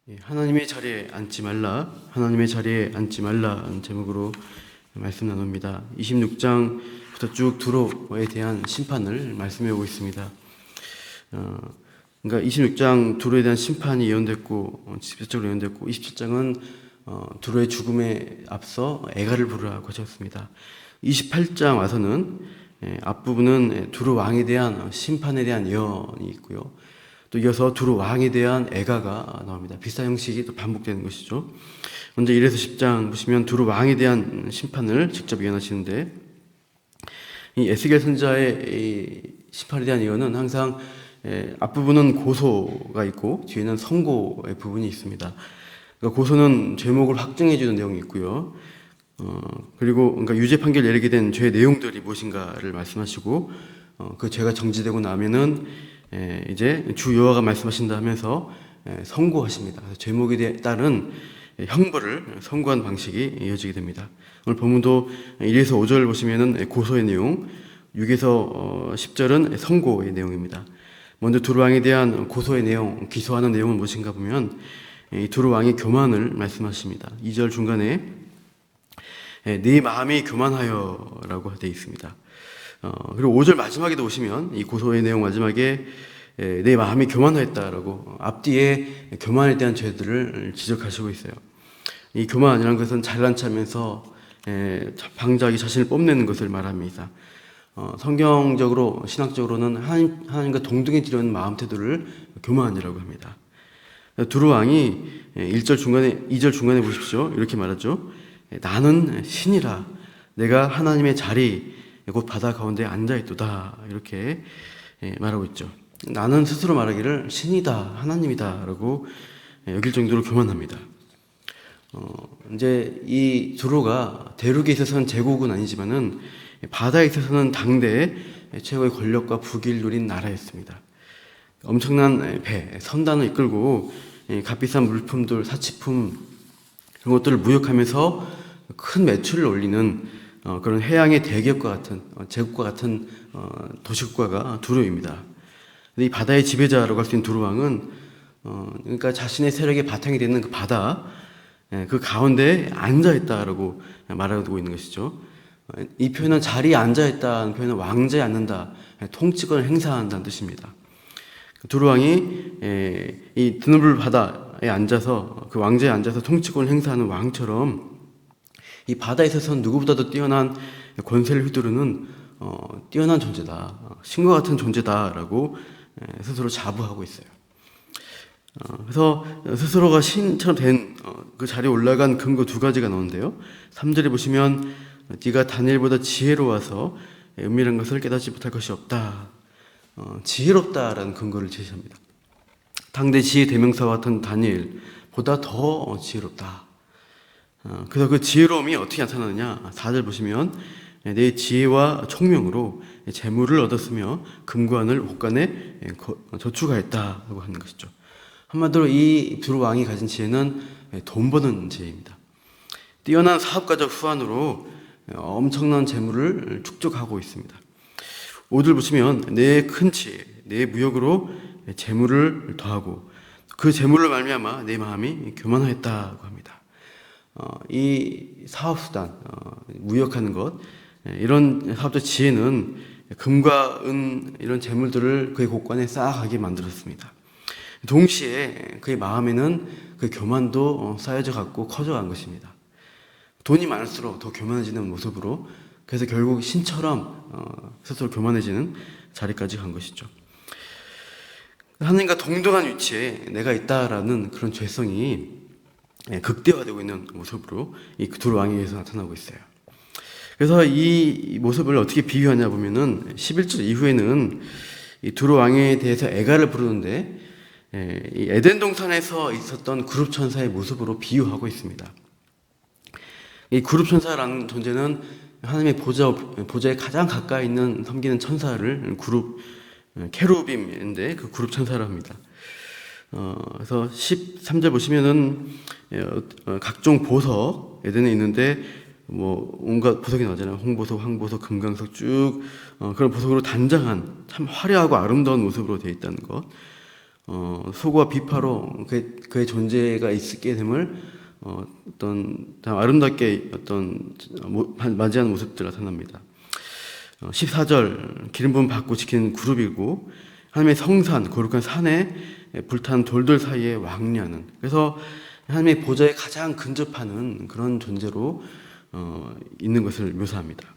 하나님의 자리에 앉지 말라, 하나님의 자리에 앉지 말라는 제목으로 말씀 나눕니다. 26장부터 쭉 두로에 대한 심판을 말씀해 오고 있습니다. 그러니까 26장 두로에 대한 심판이 예언됐고, 직접적으로 예언됐고, 27장은 두로의 죽음에 앞서 애가를 부르라고 하셨습니다. 28장 와서는 앞부분은 두로 왕에 대한 심판에 대한 예언이 있고요. 또 이어서 두로 왕에 대한 애가가 나옵니다. 비슷한 형식이 또 반복되는 것이죠. 먼저 1에서 10장 보시면 두로 왕에 대한 심판을 직접 예언하시는데, 이 에스겔 선지자의 이 심판에 대한 예언은 항상 앞부분은 고소가 있고 뒤에는 선고의 부분이 있습니다. 그러니까 고소는 죄목을 확증해 주는 내용이 있고요. 그리고 그러니까 유죄 판결 내리게 된 죄의 내용들이 무엇인가를 말씀하시고, 그 죄가 정지되고 나면은 이제 주 여호와가 말씀하신다 하면서 선고하십니다. 죄목에 따른 형벌을 선고한 방식이 이어지게 됩니다. 오늘 본문도 1에서 5절 보시면은 고소의 내용, 6에서 10절은 선고의 내용입니다. 먼저 두로 왕에 대한 고소의 내용, 기소하는 내용은 무엇인가 보면 이 두로 왕의 교만을 말씀하십니다. 2절 중간에 네 마음이 교만하여라고 되어 있습니다. 그리고 5절 마지막에도 보시면 이 고소의 내용 마지막에 내 마음이 교만하였다라고 앞뒤에 교만에 대한 죄들을 지적하시고 있어요. 이 교만이라는 것은 잘난 척하면서 방자기 자신을 뽐내는 것을 말합니다. 성경적으로 신학적으로는 하나님과 동등해지려는 마음 태도를 교만이라고 합니다. 두로 왕이 2절 중간에 보십시오. 이렇게 말하죠. 나는 신이라 내가 하나님의 자리 곧 바다 가운데 앉아있도다, 이렇게 말하고 있죠. 나는 스스로 말하기를 신이다, 하나님이다 라고 여길 정도로 교만합니다. 이제 이 두로가 대륙에 있어서는 제국은 아니지만은 바다에 있어서는 당대 최고의 권력과 부귀를 누린 나라였습니다. 엄청난 배, 선단을 이끌고 값비싼 물품들, 사치품 그런 것들을 무역하면서 큰 매출을 올리는 그런 해양의 대기업과 같은 제국과 같은 도시국가가 두로입니다. 이 바다의 지배자라고 할 수 있는 두로 왕은 그러니까 자신의 세력의 바탕이 되는 그 바다, 그 가운데 앉아 있다라고 말하고 있는 것이죠. 이 표현은 자리에 앉아 있다는 표현은 왕자에 앉는다, 통치권을 행사한다는 뜻입니다. 두로 왕이 이 드넓은 바다에 앉아서 그 왕자에 앉아서 통치권을 행사하는 왕처럼 이 바다에 있어서는 누구보다도 뛰어난 권세를 휘두르는 뛰어난 존재다, 신과 같은 존재다라고 스스로 자부하고 있어요. 그래서 스스로가 신처럼 된 그 자리에 올라간 근거 두 가지가 나오는데요. 3절에 보시면 네가 다니엘보다 지혜로워서 은밀한 것을 깨닫지 못할 것이 없다. 지혜롭다라는 근거를 제시합니다. 당대 지혜 대명사와 같은 다니엘보다 더 지혜롭다. 그래서 그 지혜로움이 어떻게 나타나느냐, 4절 보시면 내 지혜와 총명으로 재물을 얻었으며 금관을 옷간에 저축하였다고 하는 것이죠. 한마디로 이 두로 왕이 가진 지혜는 돈 버는 지혜입니다. 뛰어난 사업가적 수완으로 엄청난 재물을 축적하고 있습니다. 5절 보시면 내 큰 지혜, 내 무역으로 재물을 더하고 그 재물로 말미암아 내 마음이 교만하였다고 합니다. 이 사업수단, 무역하는 것, 이런 사업적 지혜는 금과 은 이런 재물들을 그의 곳간에 쌓아가게 만들었습니다. 동시에 그의 마음에는 그 교만도 쌓여져 갔고 커져간 것입니다. 돈이 많을수록 더 교만해지는 모습으로, 그래서 결국 신처럼 스스로 교만해지는 자리까지 간 것이죠. 하나님과 동등한 위치에 내가 있다라는 그런 죄성이 극대화되고 있는 모습으로 이 두로 왕에 의해서 나타나고 있어요. 그래서 이 모습을 어떻게 비유하냐 보면은 11절 이후에는 이 두로 왕에 대해서 애가를 부르는데 이 에덴 동산에서 있었던 그룹 천사의 모습으로 비유하고 있습니다. 이 그룹 천사라는 존재는 하나님의 보좌에 가장 가까이 있는 섬기는 천사를 그룹 케루빔인데 그 그룹 천사라 합니다. 그래서 13절 보시면은 각종 보석 에덴에 있는데 뭐 온갖 보석이 나오잖아요. 홍보석, 황보석, 금강석 쭉 그런 보석으로 단장한 참 화려하고 아름다운 모습으로 되어 있다는 것. 소고와 비파로 그의 존재가 있게 됨을 어떤 아름답게 맞이하는 모습들 나타납니다. 14절 기름 부음 받고 지키는 그룹이고 하나님의 성산 거룩한 산에 불탄 돌들 사이에 왕래하는, 그래서 하나님의 보좌에 가장 근접하는 그런 존재로 있는 것을 묘사합니다.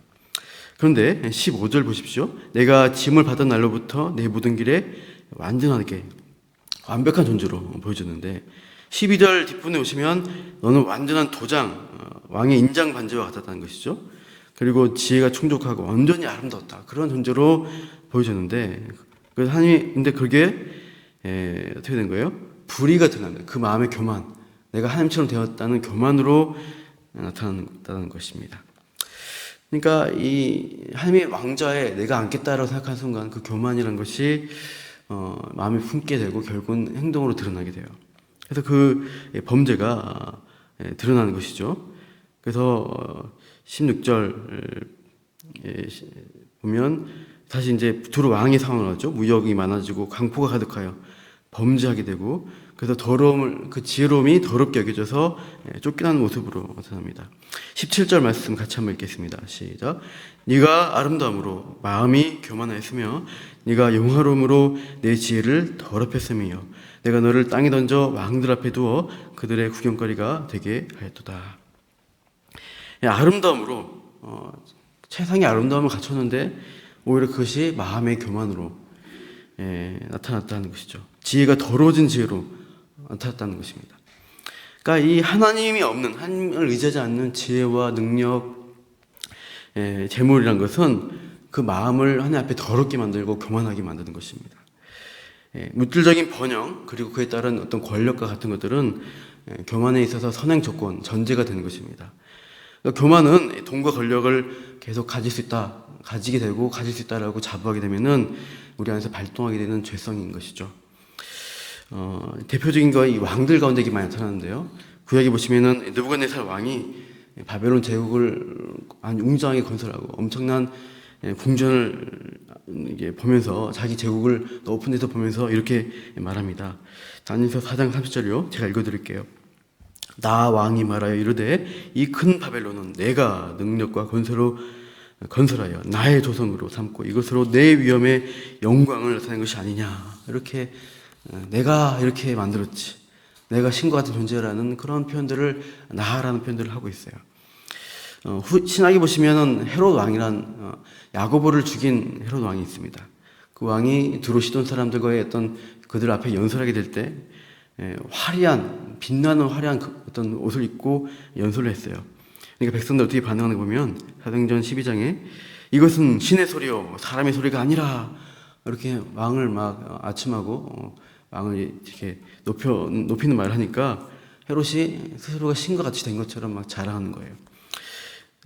그런데 15절 보십시오. 내가 짐을 받은 날로부터 내 모든 길에 완전하게 완벽한 존재로 보여줬는데 12절 뒷부분에 오시면 너는 완전한 도장, 왕의 인장 반지와 같았다는 것이죠. 그리고 지혜가 충족하고 완전히 아름다웠다, 그런 존재로 보여줬는데, 그래서 하나님이, 근데 그게 어떻게 된 거예요? 불의가 드러납니다. 그 마음의 교만, 내가 하나님처럼 되었다는 교만으로 나타나는 것입니다. 그러니까 이 하나님의 왕좌에 내가 앉겠다라고 생각하는 순간 그 교만이라는 것이 마음에 품게 되고 결국은 행동으로 드러나게 돼요. 그래서 그 범죄가 드러나는 것이죠. 그래서 16절 보면 다시 이제 두루 왕의 상황을 하죠. 무역이 많아지고 강포가 가득하여 범죄하게 되고, 그래서 더러움을, 그 지혜로움이 더럽게 여겨져서 쫓겨나는 모습으로 나타납니다. 17절 말씀 같이 한번 읽겠습니다. 시작. 네가 아름다움으로 마음이 교만하였으며 네가 영화로움으로 내 지혜를 더럽혔으며 내가 너를 땅에 던져 왕들 앞에 두어 그들의 구경거리가 되게 하였도다. 아름다움으로 최상의 아름다움을 갖췄는데 오히려 그것이 마음의 교만으로 나타났다는 것이죠. 지혜가 더러워진 지혜로 나타났다는 것입니다. 그러니까 이 하나님이 없는, 하나님을 의지하지 않는 지혜와 능력, 재물이란 것은 그 마음을 하나님 앞에 더럽게 만들고 교만하게 만드는 것입니다. 물질적인 번영 그리고 그에 따른 어떤 권력과 같은 것들은 교만에 있어서 선행 조건, 전제가 되는 것입니다. 그러니까 교만은 돈과 권력을 계속 가질 수 있다, 가지게 되고 가질 수 있다라고 자부하게 되면은 우리 안에서 발동하게 되는 죄성인 것이죠. 대표적인 거 이 왕들 가운데 이게 많이 나타나는데요. 구약에 보시면은 느부갓네살 왕이 바벨론 제국을 아주 웅장하게 건설하고 엄청난 궁전을 이게 보면서 자기 제국을 높은 데서 보면서 이렇게 말합니다. 다니엘서 4장 30절이요. 제가 읽어드릴게요. 나 왕이 말하여 이르되 이 큰 바벨론은 내가 능력과 권세로 건설하여 나의 조성으로 삼고 이것으로 내 위엄의 영광을 나타낸 것이 아니냐. 이렇게 내가 이렇게 만들었지, 내가 신과 같은 존재라는 그런 표현들을, 나라는 표현들을 하고 있어요. 신학에 보시면은 헤롯 왕이란 야고보를 죽인 헤롯 왕이 있습니다. 그 왕이 두로 시돈 사람들과의 어떤 그들 앞에 연설하게 될 때 화려한, 빛나는 화려한 어떤 옷을 입고 연설을 했어요. 그러니까 백성들 어떻게 반응하는 거 보면 사도행전 12장에 이것은 신의 소리요 사람의 소리가 아니라, 이렇게 왕을 막 아첨하고 왕을 이렇게 높이는 말을 하니까 헤롯이 스스로가 신과 같이 된 것처럼 막 자랑하는 거예요.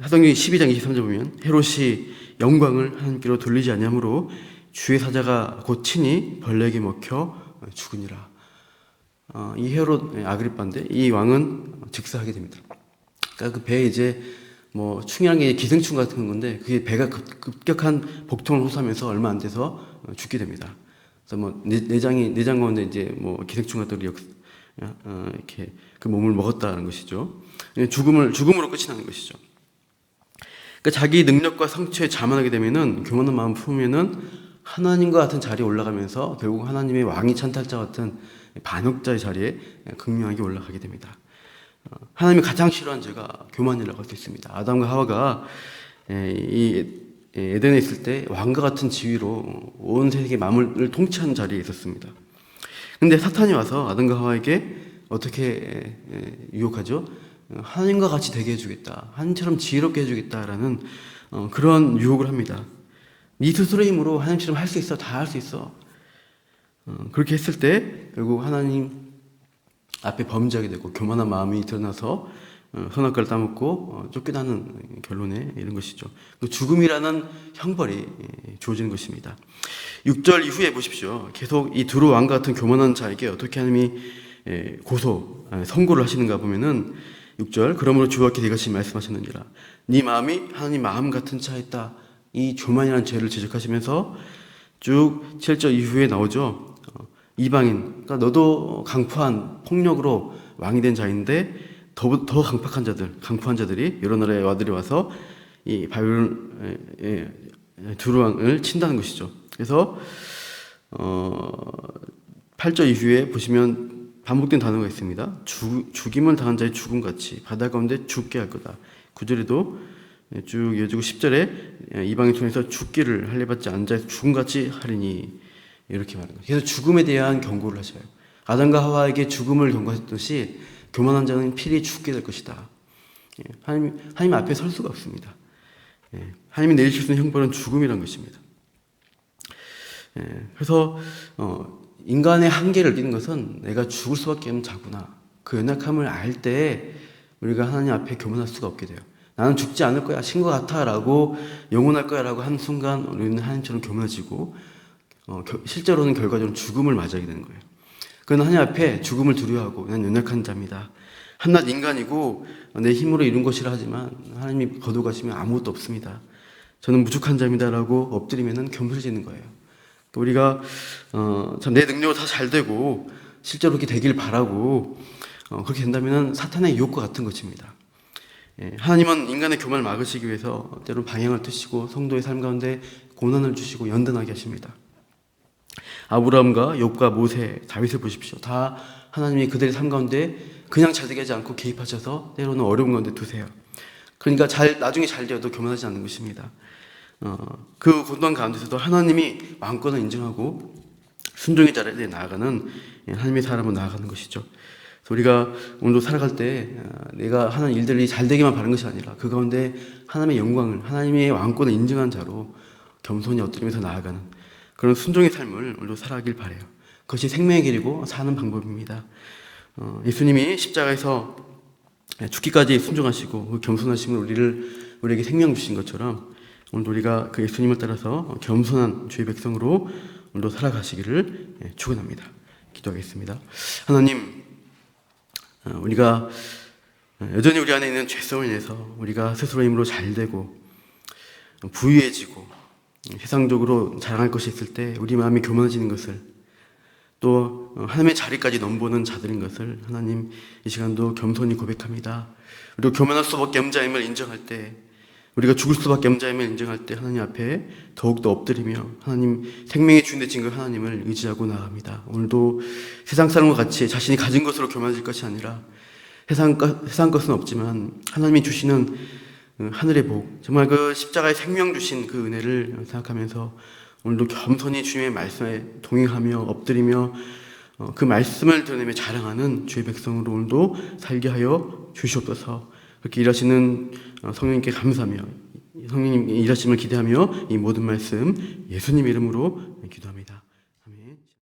사도행전 12장 23절 보면 헤롯이 영광을 하나님께로 돌리지 아니하므로 주의 사자가 곧 친히 벌레에게 먹혀 죽으니라. 이 헤롯 아그리빠인데 이 왕은 즉사하게 됩니다. 그러니까 그 배에 이제 뭐 충이한 게 기생충 같은 건데 그게 배가 급격한 복통을 호소하면서 얼마 안 돼서 죽게 됩니다. 그래서 뭐 내장 가운데 이제 뭐 기생충 같은 게 이렇게 그 몸을 먹었다는 것이죠. 죽음으로 끝이 나는 것이죠. 그러니까 자기 능력과 성취에 자만하게 되면은, 교만한 마음 품으면은 하나님과 같은 자리에 올라가면서 결국 하나님의 왕이 찬탈자 같은 반역자의 자리에 극명하게 올라가게 됩니다. 하나님이 가장 싫어하는 죄가 교만이라고 할 수 있습니다. 아담과 하와가 이 에덴에 있을 때 왕과 같은 지위로 온 세계 만물을 통치하는 자리에 있었습니다. 근데 사탄이 와서 아담과 하와에게 어떻게 유혹하죠? 하나님과 같이 되게 해주겠다, 하나님처럼 지혜롭게 해주겠다라는 그런 유혹을 합니다. 네 스스로의 힘으로 하나님처럼 할 수 있어, 다 할 수 있어. 그렇게 했을 때 결국 하나님 앞에 범죄하게 되고 교만한 마음이 드러나서 선악과를 따먹고 쫓겨나는 결론에 이른 것이죠. 죽음이라는 형벌이 주어지는 것입니다. 6절 이후에 보십시오. 계속 이 두루 왕과 같은 교만한 자에게 어떻게 하나님이 선고를 하시는가 보면은 6절 그러므로 주와께 이같이 말씀하셨느니라. 네 마음이 하나님 마음 같은 자 있다. 이 교만이라는 죄를 지적하시면서 쭉 7절 이후에 나오죠. 이방인, 그러니까 너도 강포한 폭력으로 왕이 된 자인데 더 강팍한 자들, 강포한 자들이 여러 나라의 와들이 와서 이 바벨론 두루 왕을 친다는 것이죠. 그래서 8절 이후에 보시면 반복된 단어가 있습니다. 죽임을 당한 자의 죽음같이 바다 가운데 죽게 할 거다. 9절에도 쭉 이어지고 10절에 이방인 통해서 죽기를 할례받지 않은 자의 죽음같이 하리니 이렇게 말하는 거예요. 그래서 죽음에 대한 경고를 하셔요. 아담과 하와에게 죽음을 경고하셨듯이 교만한 자는 필히 죽게 될 것이다. 하나님 앞에 설 수가 없습니다. 하나님이 내리실 수 있는 형벌은 죽음이란 것입니다. 그래서 인간의 한계를 느끼는 것은 내가 죽을 수밖에 없는 자구나. 그 연약함을 알 때 우리가 하나님 앞에 교만할 수가 없게 돼요. 나는 죽지 않을 거야, 신 것 같아 라고 영원할 거야 라고 하는 순간 우리는 하나님처럼 교만해지고 실제로는 결과적으로 죽음을 맞이하게 되는 거예요. 그는 하나님 앞에 죽음을 두려워하고 난 연약한 자입니다. 한낱 인간이고 내 힘으로 이룬 것이라 하지만 하나님이 거두가시면 아무것도 없습니다. 저는 무죽한 자입니다 라고 엎드리면 겸손해지는 거예요. 우리가 참 내 능력으로 다 잘 되고 실제로 그렇게 되길 바라고 그렇게 된다면 사탄의 유혹과 같은 것입니다. 하나님은 인간의 교만을 막으시기 위해서 때로는 방향을 트시고 성도의 삶 가운데 고난을 주시고 연단하게 하십니다. 아브라함과 욥과 모세, 다윗을 보십시오. 다 하나님이 그들의 삶 가운데 그냥 잘 되게 하지 않고 개입하셔서 때로는 어려운 가운데 두세요. 그러니까 나중에 잘 되어도 교만하지 않는 것입니다. 그 고난 가운데서도 하나님이 왕권을 인정하고 순종의 자리에 나아가는 하나님의 사람으로 나아가는 것이죠. 그래서 우리가 오늘도 살아갈 때 내가 하는 일들이 잘 되기만 바라는 것이 아니라 그 가운데 하나님의 영광을, 하나님의 왕권을 인정한 자로 겸손히 엎드리면서 나아가는 그런 순종의 삶을 오늘도 살아가길 바라요. 그것이 생명의 길이고 사는 방법입니다. 예수님이 십자가에서 죽기까지 순종하시고 그 겸손하심을 우리에게 생명 주신 것처럼 오늘도 우리가 그 예수님을 따라서 겸손한 주의 백성으로 오늘도 살아가시기를 축원합니다. 기도하겠습니다. 하나님, 우리가 여전히 우리 안에 있는 죄성을 인해서 우리가 스스로의 힘으로 잘되고 부유해지고 세상적으로 자랑할 것이 있을 때 우리 마음이 교만해지는 것을 또 하나님의 자리까지 넘보는 자들인 것을 하나님 이 시간도 겸손히 고백합니다. 우리가 교만할 수밖에 없는 자임을 인정할 때 우리가 죽을 수밖에 없는 자임을 인정할 때 하나님 앞에 더욱더 엎드리며 하나님 생명의 주인 되신 그 하나님을 의지하고 나아갑니다. 오늘도 세상 사람과 같이 자신이 가진 것으로 교만해질 것이 아니라 세상 것은 없지만 하나님이 주시는 하늘의 복, 정말 그 십자가의 생명 주신 그 은혜를 생각하면서 오늘도 겸손히 주님의 말씀에 동행하며 엎드리며 그 말씀을 드러내며 자랑하는 주의 백성으로 오늘도 살게 하여 주시옵소서. 그렇게 일하시는 성령님께 감사하며 성령님 일하심을 기대하며 이 모든 말씀 예수님 이름으로 기도합니다.